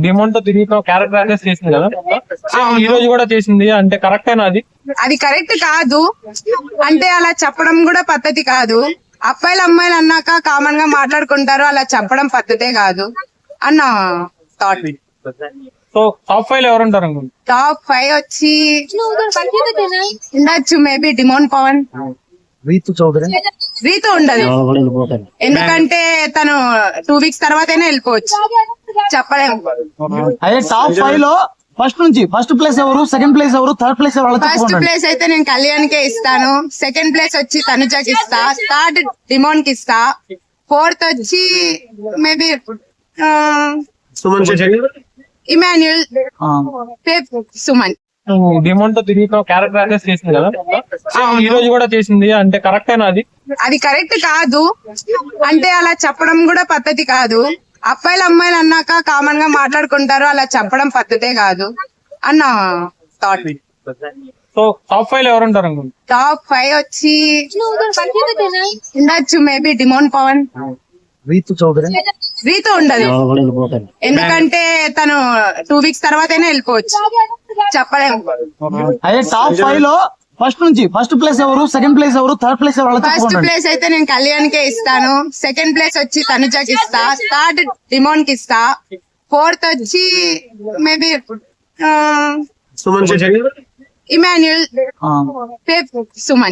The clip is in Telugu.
డిమాండ్ తో తిరిగి క్యారెక్టర్ యాక్టర్స్ చేసింది కదా, ఈ రోజు కూడా చేసింది అంటే కరెక్టేనా అది? అది కరెక్ట్ కాదు. అంటే అలా చెప్పడం కూడా పద్ధతి కాదు. అబ్బాయిలు అమ్మాయిలు అన్నాక కామన్ గా మాట్లాడుకుంటారు, అలా చెప్పడం పద్ధతే కాదు అన్న థాట్. సో టాప్ 5 ఎవరు ఉంటారు అనుకుంటా? టాప్ 5 వచ్చి ఉండొచ్చు మేబీ డిమోన్ పవన్. రీతు ఉండదు, ఎందుకంటే తను 2 వీక్స్ తర్వాతనే వెళ్ళిపోవచ్చు, చెప్పలేము. అదే టాప్ 5 లో ఫస్ట్ ప్లేస్ ఎవరు, సెకండ్ ప్లేస్ ఎవరు, థర్డ్ ప్లేస్ ఎవరు? ఫస్ట్ ప్లేస్ అయితే నేను కళ్యాణ్కే ఇస్తాను, సెకండ్ ప్లేస్ వచ్చి తనుజకి ఇస్తా, థర్డ్ డిమోన్ కి ఇస్తా, ఫోర్త్ వచ్చి maybe Emmanuel, fifth Suman. Demand తో తిరిగి క్యారెక్టర్ యాక్టర్స్ చేసింది కదా, ఈ రోజు కూడా చేసింది అంటే కరెక్టేనా అది? అది కరెక్ట్ కాదు. అంటే అలా చెప్పడం కూడా పద్ధతి కాదు. అబ్బాయిలు అమ్మాయిలు అన్నాక కామన్ గా మాట్లాడుకుంటారు, అలా చెప్పడం పద్ధతే కాదు అన్న థాట్. సో టాప్ 5 ఎవరు ఉంటారు అనుకుంటా? టాప్ 5 వచ్చి ఉండొచ్చు మేబీ డిమోన్ పవన్. రీతు ఉండదు, ఎందుకంటే తను 2 వీక్స్ తర్వాతనే వెళ్ళిపోవచ్చు, చెప్పలేము. అదే టాప్ 5 లో ఫస్ట్ ప్లేస్ ఎవరు, సెకండ్ ప్లేస్ ఎవరు, థర్డ్ ప్లేస్ ఎవరు? ఫస్ట్ ప్లేస్ అయితే నేను కళ్యాణ్కే ఇస్తాను, సెకండ్ ప్లేస్ వచ్చి తనుజకి ఇస్తా, థర్డ్ డిమోన్ కి ఇస్తా, ఫోర్త్ వచ్చి మేబీ ఇమాన్యుల్, ఫిఫ్త్ సుమన్.